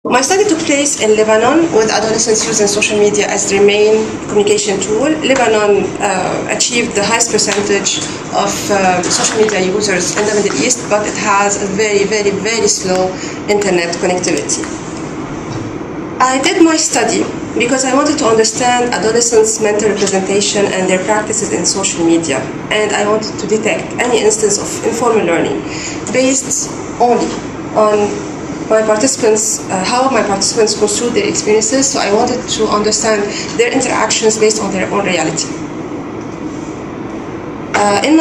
My study took place in Lebanon with adolescents using social media as their main communication tool. Lebanon achieved the highest percentage of social media users in the Middle East, but it has a very, very, very slow internet connectivity. I did my study because I wanted to understand adolescents' mental representation and their practices in social media, and I wanted to detect any instance of informal learning based only on my participants, how my participants construe their experiences. So I wanted to understand their interactions based on their own reality. In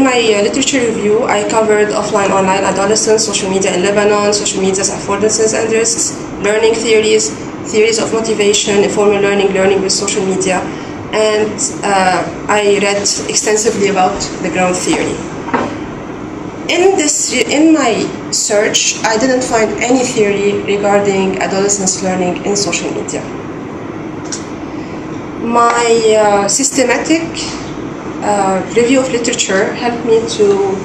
my literature review, I covered offline, online adolescence, social media in Lebanon, social media's affordances and risks, learning theories of motivation, informal learning, learning with social media, and I read extensively about the ground theory. In my search, I didn't find any theory regarding adolescents learning in social media. My systematic review of literature helped me to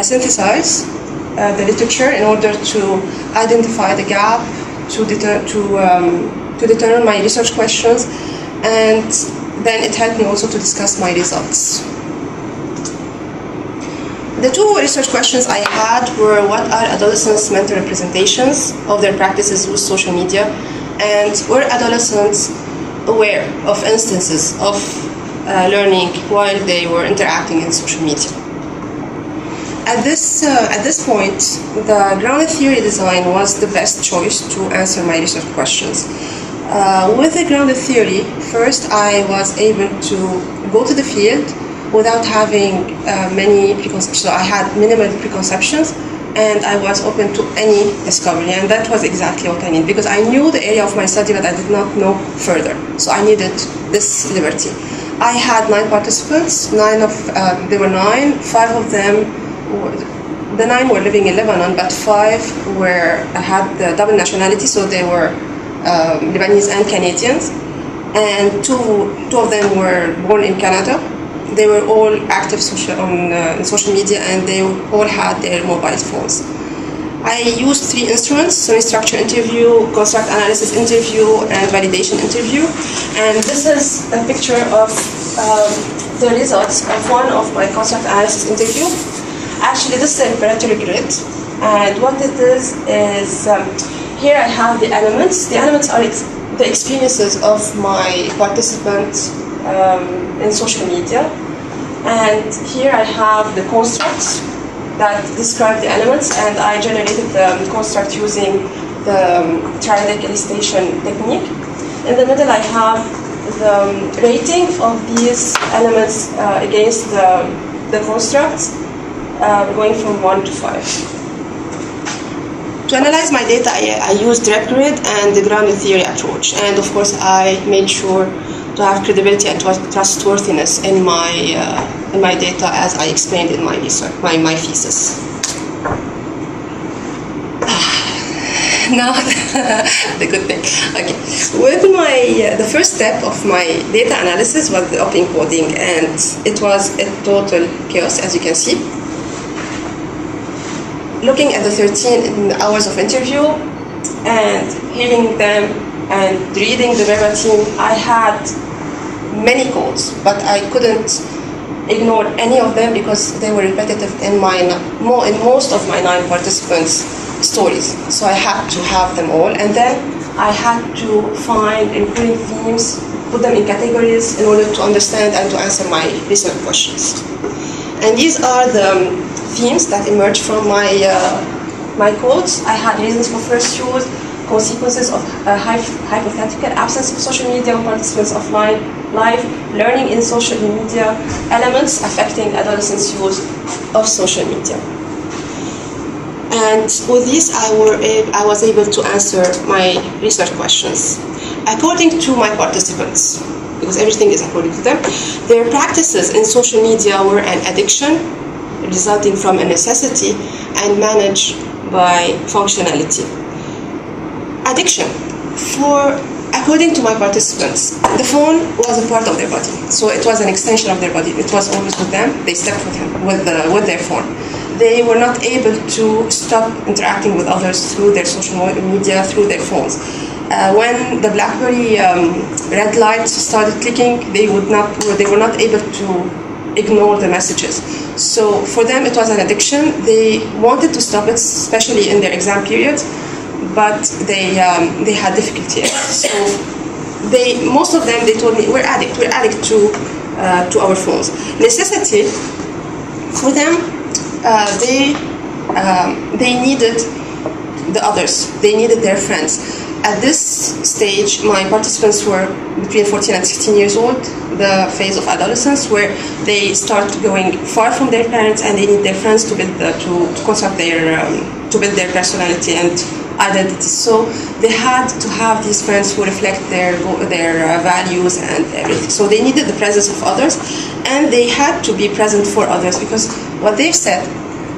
synthesize the literature in order to identify the gap, to determine my research questions, and then it helped me also to discuss my results. The two research questions I had were: what are adolescents' mental representations of their practices with social media, and were adolescents aware of instances of learning while they were interacting in social media? At this point, the grounded theory design was the best choice to answer my research questions. With the grounded theory, first I was able to go to the field without having many preconceptions. So I had minimal preconceptions, and I was open to any discovery, and that was exactly what I needed, because I knew the area of my study, but I did not know further. So I needed this liberty. I had 9 participants. There were 9. 5 of them, the 9 were living in Lebanon, but 5 had the double nationality, so they were Lebanese and Canadians, and two of them were born in Canada. They were all active in social media, and they all had their mobile phones. I used 3 instruments: semi-structure interview, construct analysis interview, and validation interview. And this is a picture of the results of one of my construct analysis interview. Actually, this is a preparatory grid, and what it is here I have the elements. The elements are the experiences of my participants in social media, and here I have the constructs that describe the elements, and I generated the construct using the triadic elicitation technique. In the middle I have the rating of these elements against the constructs, going from 1 to 5. To analyze my data, I used DirectiveGrid and the grounded theory approach, and of course I made sure to have credibility and trustworthiness in my data, as I explained in my research, my thesis. Now, the good thing. Okay, with the first step of my data analysis was the up encoding, and it was a total chaos, as you can see. Looking at the 13 hours of interview and hearing them and reading the verbatim, I had many codes, but I couldn't ignore any of them because they were repetitive in most of my 9 participants' stories. So I had to have them all, and then I had to find recurring themes, put them in categories in order to understand and to answer my research questions. And these are the themes that emerged from my codes. I had reasons for first use, consequences of hypothetical absence of social media on participants of life, learning in social media, elements affecting adolescents' use of social media. And with this, I was able to answer my research questions. According to my participants, because everything is according to them, their practices in social media were an addiction resulting from a necessity and managed by functionality. Addiction. According to my participants, the phone was a part of their body, so it was an extension of their body. It was always with them. They slept with their phone. they were not able to stop interacting with others through their social media, through their phones. When the BlackBerry red light started clicking, they were not able to ignore the messages. So for them, it was an addiction. They wanted to stop it, especially in their exam period, but they had difficulty. So most of them, they told me, we're addict to our phones. Necessity, for them, they needed the others. They needed their friends. At this stage, my participants were between 14 and 16 years old, the phase of adolescence, where they start going far from their parents and they need their friends to build to build their personality and identity. So they had to have these friends who reflect their values and everything. So they needed the presence of others, and they had to be present for others, because what they've said,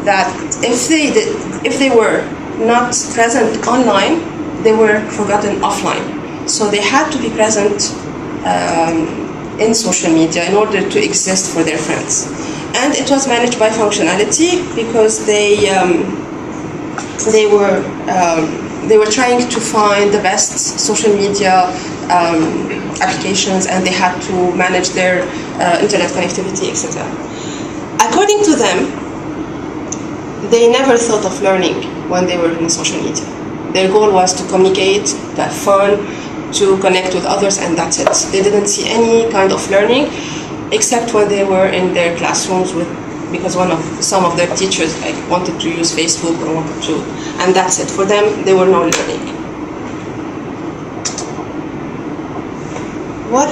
that if they were not present online, they were forgotten offline. So they had to be present in social media in order to exist for their friends. And it was managed by functionality, because they were trying to find the best social media applications, and they had to manage their internet connectivity, etc. According to them, they never thought of learning when they were in social media. Their goal was to communicate, to have fun, to connect with others, and that's it. They didn't see any kind of learning, except when they were in their classrooms because some of their teachers wanted to use Facebook or wanted to, and that's it. For them, there were no learning. What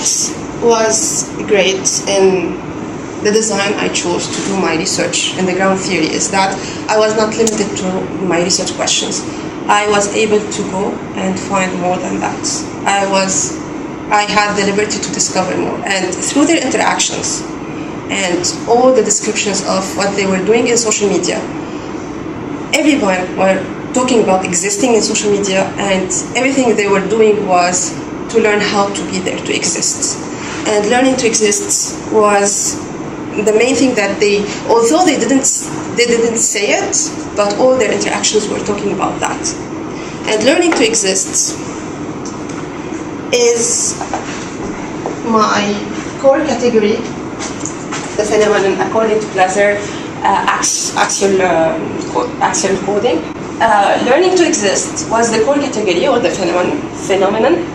was great in the design I chose to do my research in the ground theory is that I was not limited to my research questions. I was able to go and find more than that. I had the liberty to discover more, and through their interactions and all the descriptions of what they were doing in social media, everyone were talking about existing in social media, and everything they were doing was to learn how to be there, to exist. And learning to exist was the main thing that although they didn't say it, but all their interactions were talking about that. And learning to exist is my core category, the phenomenon according to Glaser, axial coding. Learning to exist was the core category, or the phenomenon.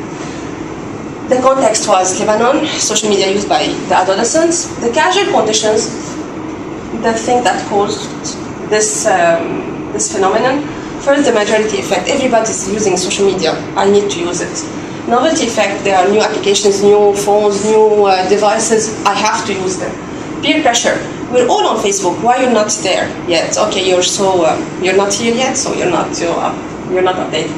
The context was Lebanon, social media used by the adolescents. The causal conditions, the thing that caused this phenomenon. First, the majority effect. Everybody's using social media. I need to use it. Novelty effect. There are new applications, new phones, new devices. I have to use them. Peer pressure. We're all on Facebook. Why you're not there yet? Okay, you're not here yet, so you're not updated.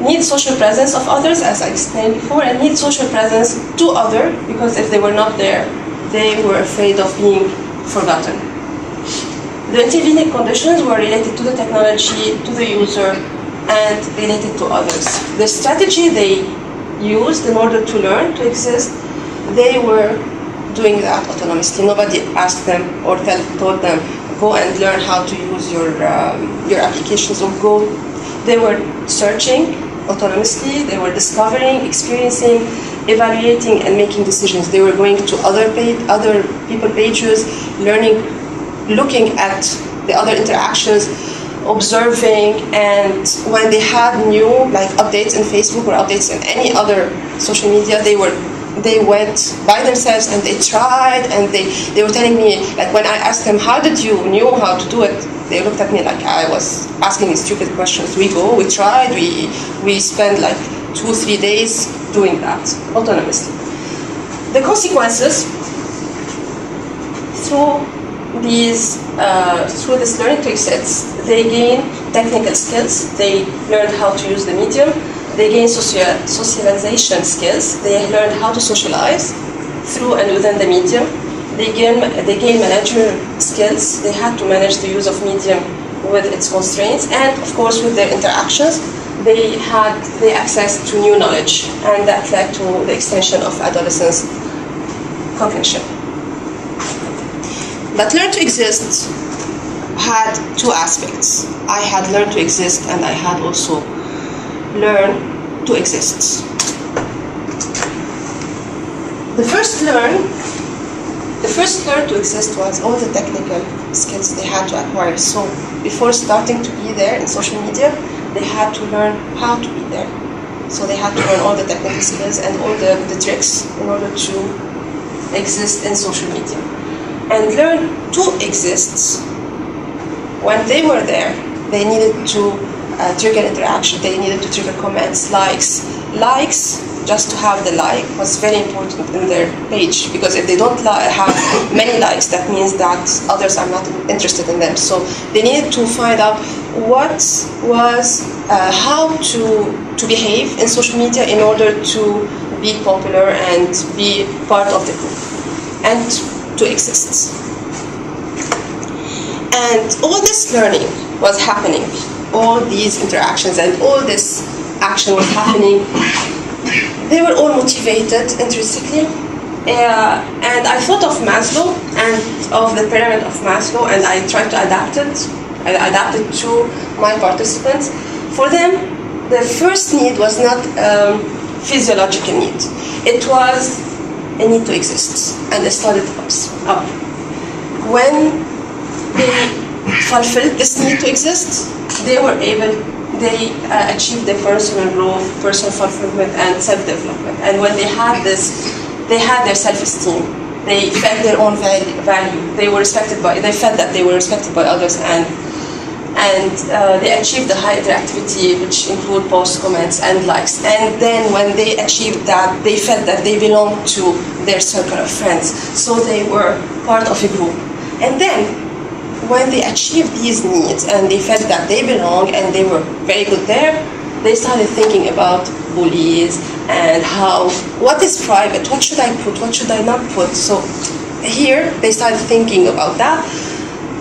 Need social presence of others, as I explained before, and need social presence to others, because if they were not there, they were afraid of being forgotten. The intervening conditions were related to the technology, to the user, and related to others. The strategy they used in order to learn to exist, they were doing that autonomously. Nobody asked them or told them, go and learn how to use your applications, or go. They were searching autonomously, they were discovering, experiencing, evaluating, and making decisions. They were going to other people pages, learning, looking at the other interactions, observing, and when they had new updates in Facebook or updates in any other social media, they went by themselves and they tried, and they were telling me, when I asked them, how did you knew how to do it? They looked at me like I was asking stupid questions. We tried, we spent 2-3 days doing that autonomously. The consequences through this learning to exist, they gain technical skills, they learned how to use the medium, they gain socialization skills, they learned how to socialize through and within the medium. They gain managerial skills. They had to manage the use of medium with its constraints, and of course with their interactions, they had the access to new knowledge, and that led to the extension of adolescence cognition. But learn to exist, had two aspects. I had learned to exist, and I had also learned to exist. The first learn to exist was all the technical skills they had to acquire. So before starting to be there in social media, they had to learn how to be there. So they had to learn all the technical skills and all the tricks in order to exist in social media. And learn to exist. When they were there, they needed to trigger interaction. They needed to trigger comments, likes. Likes, just to have the like, was very important in their page, because if they don't have many likes, that means that others are not interested in them. So they needed to find out what was how to behave in social media in order to be popular and be part of the group and to exist. And all this learning was happening, all these interactions and all this action was happening. They were all motivated intrinsically. And I thought of Maslow and of the pyramid of Maslow, and I tried to adapt it. I adapted to my participants. For them, the first need was not a physiological need. It was a need to exist, and they started up. When they fulfilled this need to exist, they achieved their personal growth, personal fulfillment, and self-development. And when they had this, they had their self-esteem. They felt their own value. They felt that they were respected by others, and they achieved the high interactivity, which include posts, comments, and likes. And then when they achieved that, they felt that they belonged to their circle of friends. So they were part of a group. And then when they achieved these needs and they felt that they belong and they were very good there, they started thinking about bullies and what is private, what should I put, what should I not put. So here they started thinking about that,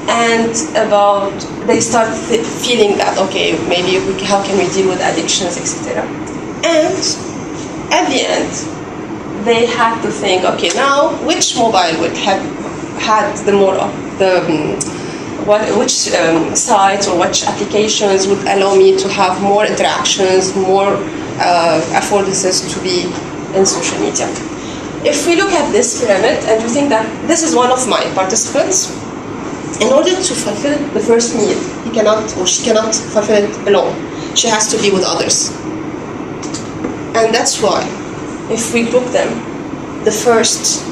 and they start feeling that, okay, maybe how can we deal with addictions, etc. And at the end, they had to think, okay, now which mobile would have had which sites or which applications would allow me to have more interactions, more affordances to be in social media. If we look at this pyramid and we think that this is one of my participants, in order to fulfill the first need, he cannot or she cannot fulfill it alone. She has to be with others. And that's why, if we group them, the first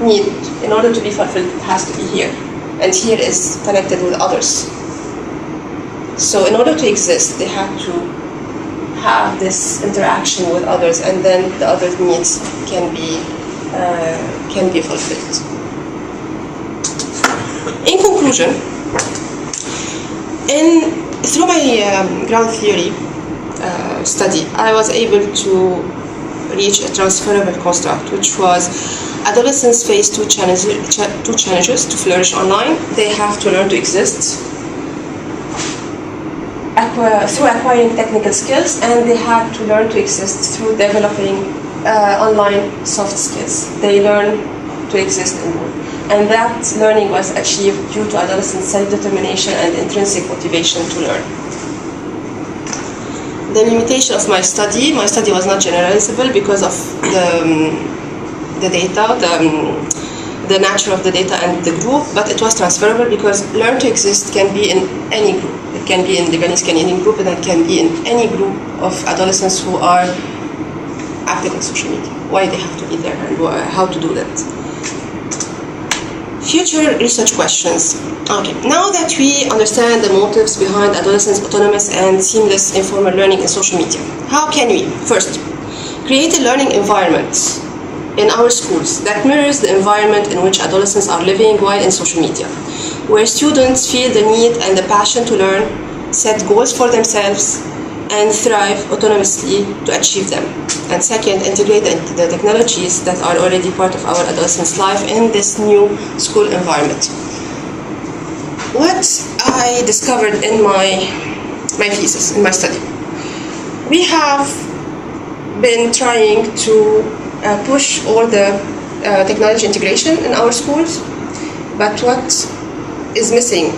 need, in order to be fulfilled, has to be here. And here is connected with others. So in order to exist, they have to have this interaction with others, and then the other needs can be fulfilled. In conclusion, through my ground theory study, I was able to reach a transferable construct, which was adolescents face two challenges to flourish online. They have to learn to exist through acquiring technical skills, and they have to learn to exist through developing online soft skills. They learn to exist in work. And that learning was achieved due to adolescent self-determination and intrinsic motivation to learn. The limitation of my study was not generalizable because of the data, the nature of the data and the group, but it was transferable because learn to exist can be in any group. It can be in Lebanese Canadian group, and it can be in any group of adolescents who are active on social media. Why they have to be there and how to do that. Future research questions. Okay, now that we understand the motives behind adolescents' autonomous and seamless informal learning in social media, how can we, first, create a learning environment in our schools that mirrors the environment in which adolescents are living while in social media, where students feel the need and the passion to learn, set goals for themselves, and thrive autonomously to achieve them. And second, integrate the technologies that are already part of our adolescents' life in this new school environment. What I discovered in my thesis, in my study, we have been trying to push all the technology integration in our schools, but what is missing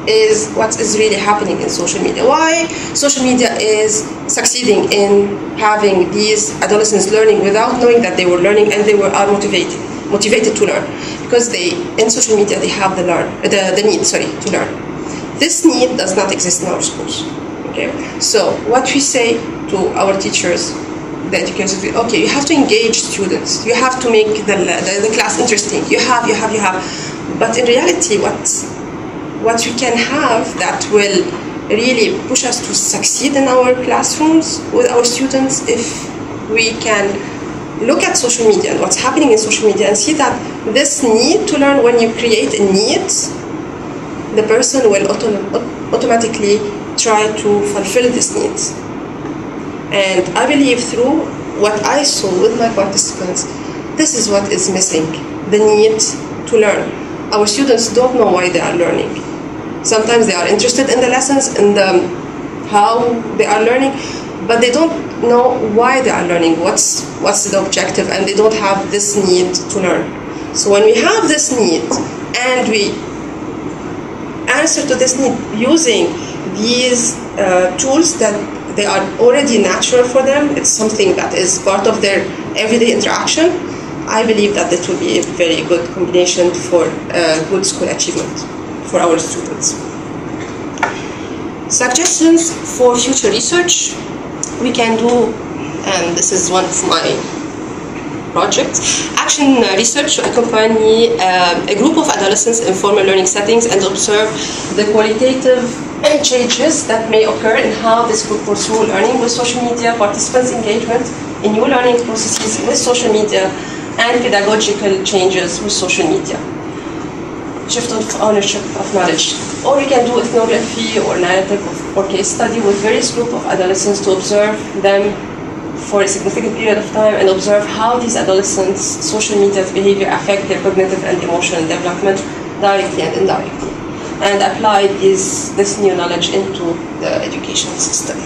is what is really happening in social media. Why social media is succeeding in having these adolescents learning without knowing that they were learning, and they are motivated to learn, because in social media they have the need to learn. This need does not exist in our schools. Okay, so what we say to our teachers, the educators, okay, you have to engage students, you have to make the class interesting, you have, but in reality, what we can have that will really push us to succeed in our classrooms with our students, if we can look at social media and what's happening in social media and see that this need to learn, when you create a need, the person will automatically try to fulfill this need. And I believe through what I saw with my participants, this is what is missing, the need to learn. Our students don't know why they are learning. Sometimes they are interested in the lessons and how they are learning, but they don't know why they are learning, what's the objective, and they don't have this need to learn. So when we have this need and we answer to this need using these tools that they are already natural for them, it's something that is part of their everyday interaction, I believe that it will be a very good combination for good school achievement for our students. Suggestions for future research we can do, and this is one of my projects, action research to accompany a group of adolescents in formal learning settings and observe the qualitative changes that may occur in how this group pursue learning with social media, participants' engagement in new learning processes with social media, and pedagogical changes with social media. Shift of ownership of knowledge. Or we can do ethnography or narrative or case study with various group of adolescents to observe them for a significant period of time and observe how these adolescents' social media behavior affect their cognitive and emotional development directly and indirectly, and apply this new knowledge into the education system.